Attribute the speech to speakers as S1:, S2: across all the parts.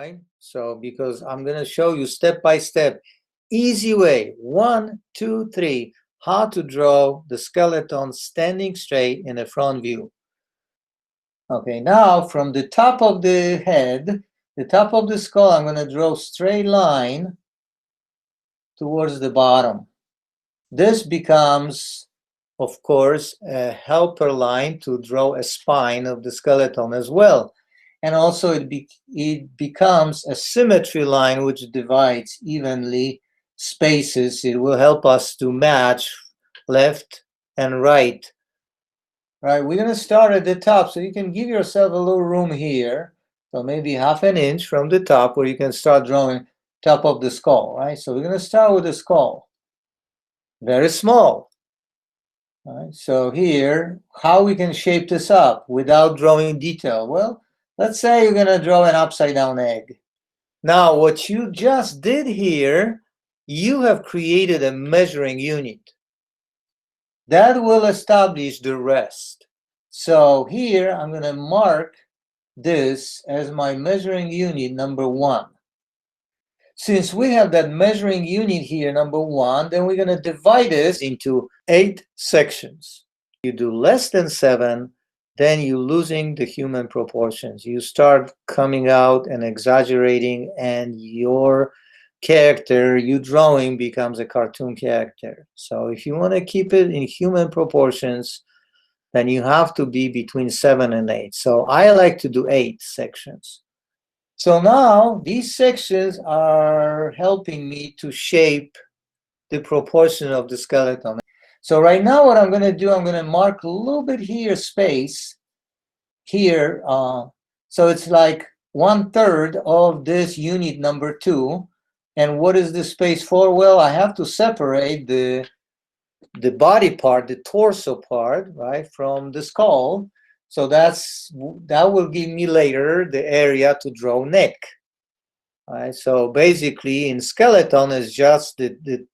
S1: right? So because I'm going to show you step by step, easy way, 1, 2, 3, how to draw the skeleton standing straight in the front view. Okay, now from the top of the head, the top of the skull, I'm going to draw a straight line towards the bottom. This becomes, of course, a helper line to draw a spine of the skeleton as well. And also it becomes a symmetry line which divides evenly spaces. It will help us to match left and right. Right, we're going to start at the top, so you can give yourself a little room here. So maybe half an inch from the top where you can start drawing top of the skull, right? So we're going to start with the skull. Very small. Right, so here, how we can shape this up without drawing detail? Well, let's say you're going to draw an upside down egg. Now, what you just did here, you have created a measuring unit. That will establish the rest. So here, I'm going to mark this as my measuring unit number 1. Since we have that measuring unit here, number 1, then we're going to divide this into 8 sections. You do less than 7, then you're losing the human proportions. You start coming out and exaggerating, and your character you drawing becomes a cartoon character. So if you want to keep it in human proportions, then you have to be between 7 and 8. So I like to do 8 sections. So now these sections are helping me to shape the proportion of the skeleton. So right now what I'm going to do, I'm going to mark a little bit here space here. So it's like 1/3 of this unit number 2. And what is this space for? Well, I have to separate the body part, the torso part, right, from the skull. So that will give me later the area to draw neck. Right? So basically in skeleton is just the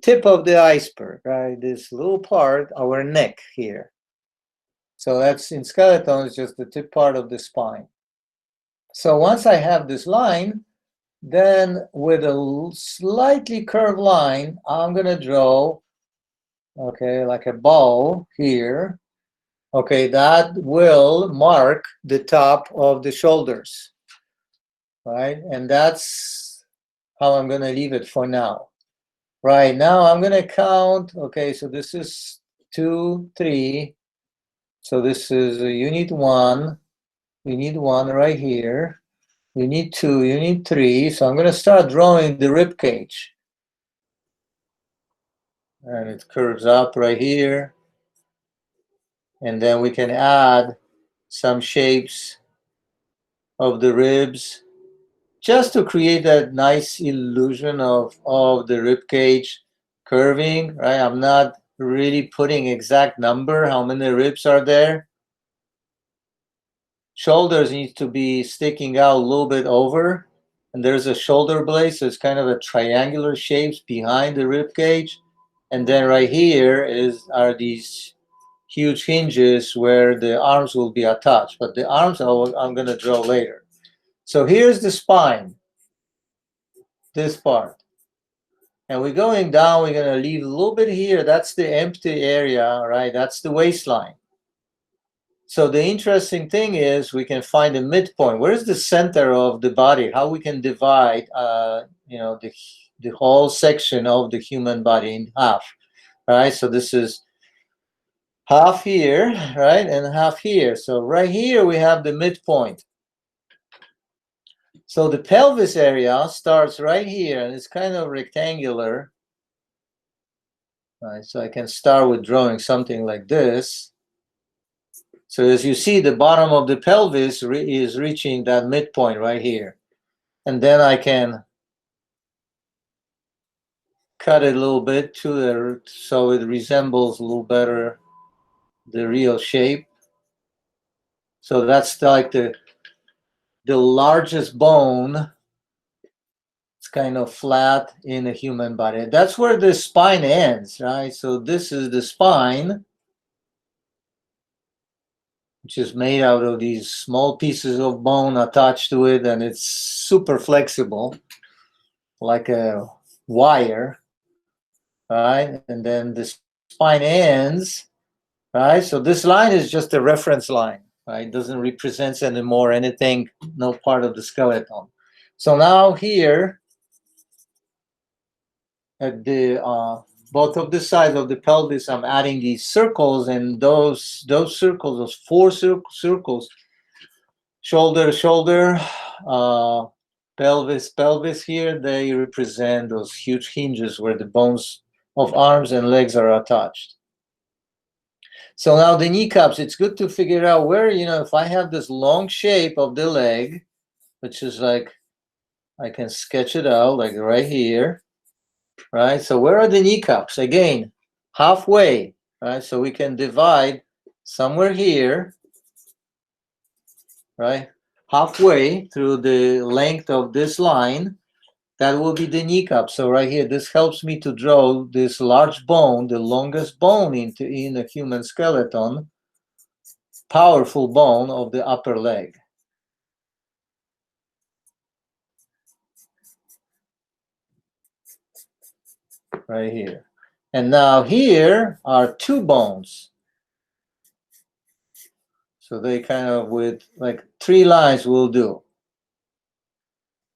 S1: tip of the iceberg, right? This little part, our neck here. So that's in skeleton is just the tip part of the spine. So once I have this line, then with a slightly curved line, I'm going to draw, okay, like a ball here. Okay, that will mark the top of the shoulders, right? And that's how I'm going to leave it for now. Right, now I'm going to count. Okay, so this is 2, 3. So this is unit 1. We need 1 right here. You need 2, you need 3. So I'm going to start drawing the rib cage. And it curves up right here. And then we can add some shapes of the ribs just to create that nice illusion of the rib cage curving, right? I'm not really putting exact number how many ribs are there. Shoulders need to be sticking out a little bit over, and there's a shoulder blade, so it's kind of a triangular shapes behind the rib cage. And then right here are these huge hinges where the arms will be attached, but the arms I'm going to draw later. So here's the spine, this part. And we're going down, we're going to leave a little bit here. That's the empty area, right? That's the waistline. So the interesting thing is we can find a midpoint. Where's the center of the body? How we can divide, the whole section of the human body in half, right? So this is half here, right, and half here. So right here we have the midpoint. So the pelvis area starts right here, and it's kind of rectangular. Right, so I can start with drawing something like this. So as you see, the bottom of the pelvis is reaching that midpoint right here. And then I can cut it a little bit so it resembles a little better the real shape. So that's like the largest bone. It's kind of flat in a human body. That's where the spine ends, right? So this is the spine. which is made out of these small pieces of bone attached to it, and it's super flexible, like a wire, right? And then the spine ends, right? So this line is just a reference line, right? It doesn't represent anymore anything, no part of the skeleton. So now here at the both of the sides of the pelvis, I'm adding these circles, and those circles, those four circles, shoulder to shoulder, pelvis here, they represent those huge hinges where the bones of arms and legs are attached. So now the kneecaps, it's good to figure out where, if I have this long shape of the leg, which is like, I can sketch it out like right here, right? So where are the kneecaps? Again, halfway, right? So we can divide somewhere here, right? Halfway through the length of this line, that will be the kneecap. So right here, this helps me to draw this large bone, the longest bone in a human skeleton, powerful bone of the upper leg. Right here. And now here are two bones. So they kind of with like three lines will do.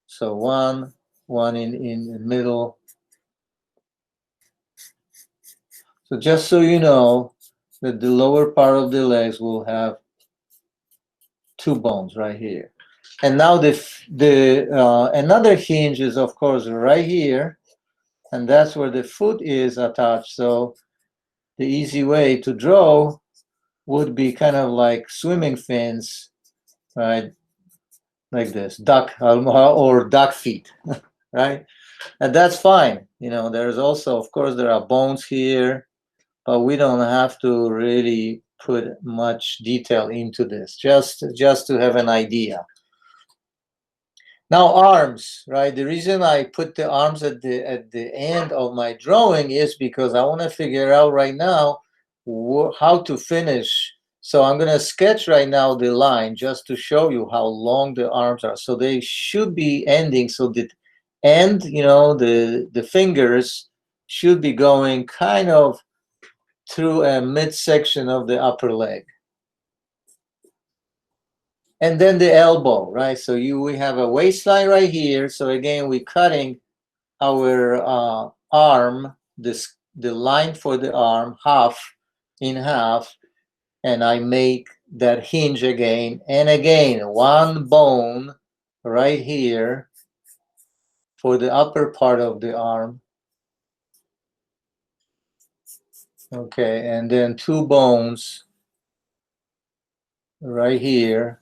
S1: So one in the middle. So just so you know that the lower part of the legs will have two bones right here. And now the another hinge is of course right here, and that's where the foot is attached. So the easy way to draw would be kind of like swimming fins, right? Like this, duck or duck feet, right? And that's fine. There's also, of course, there are bones here, but we don't have to really put much detail into this, just to have an idea. Now arms, right? The reason I put the arms at the end of my drawing is because I want to figure out right now how to finish. So I'm going to sketch right now the line just to show you how long the arms are. So they should be ending, so that end, the fingers should be going kind of through a midsection of the upper leg. And then the elbow, right? So we have a waistline right here. So again, we're cutting our arm, the line for the arm, in half, and I make that hinge again and again. One bone right here for the upper part of the arm. Okay, and then two bones right here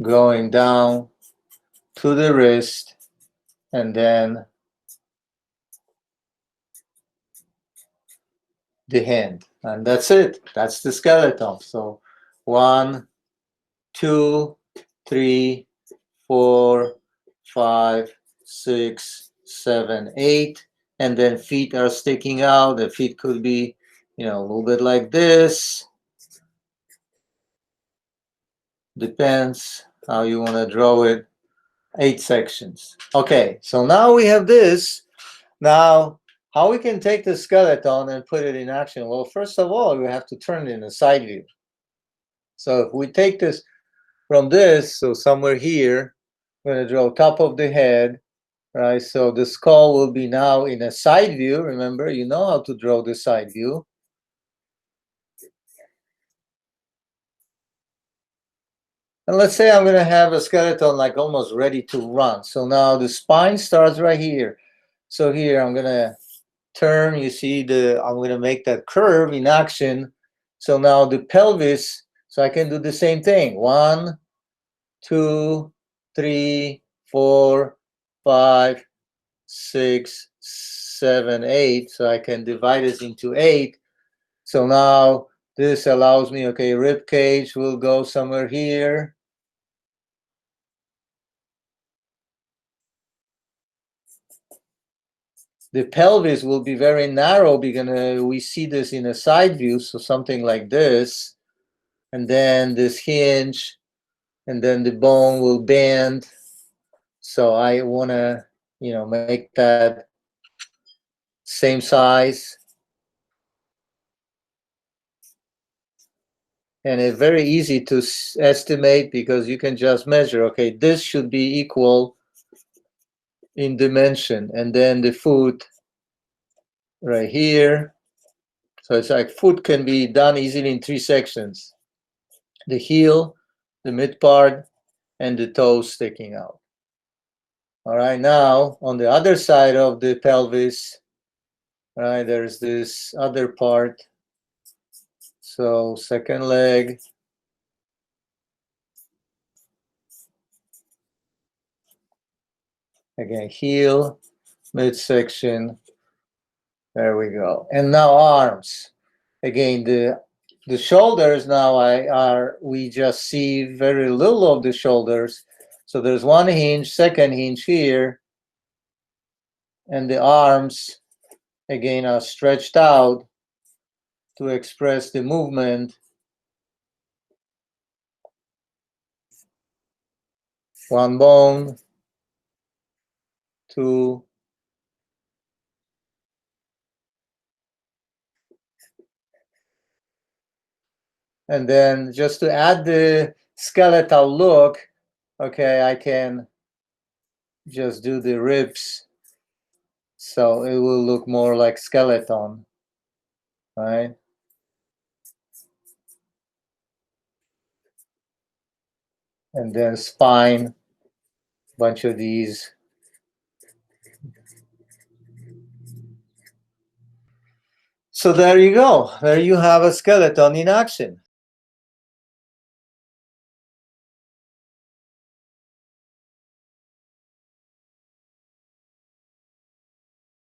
S1: going down to the wrist, and then the hand, and that's it. That's the skeleton. So 1, 2, 3, 4, 5, 6, 7, 8, and then feet are sticking out. The feet could be, a little bit like this. Depends how you want to draw it. 8 sections. Okay, so now we have this. Now, how we can take the skeleton and put it in action? Well, first of all, we have to turn it in a side view. So if we take this from this, so somewhere here, we're going to draw top of the head, right? So the skull will be now in a side view. Remember, you know how to draw the side view. And let's say I'm going to have a skeleton like almost ready to run. So now the spine starts right here. So here I'm going to turn, you see I'm going to make that curve in action. So now the pelvis, so I can do the same thing. 1, 2, 3, 4, 5, 6, 7, 8. So I can divide this into 8. So now this allows me, okay, rib cage will go somewhere here. The pelvis will be very narrow because we see this in a side view, so something like this, and then this hinge, and then the bone will bend. So I want to, make that same size. And it's very easy to estimate because you can just measure, okay, this should be equal in dimension. And then the foot right here. So it's like foot can be done easily in 3 sections. The heel, the mid part, and the toes sticking out. All right, now on the other side of the pelvis, right, there's this other part. So second leg. Again, heel, midsection. There we go. And now arms. Again, the shoulders now we just see very little of the shoulders. So there's one hinge, second hinge here, and the arms again are stretched out to express the movement. One bone, two, and then just to add the skeletal look, okay, I can just do the ribs. So it will look more like skeleton, right? And then spine, bunch of these. So there you go. There you have a skeleton in action.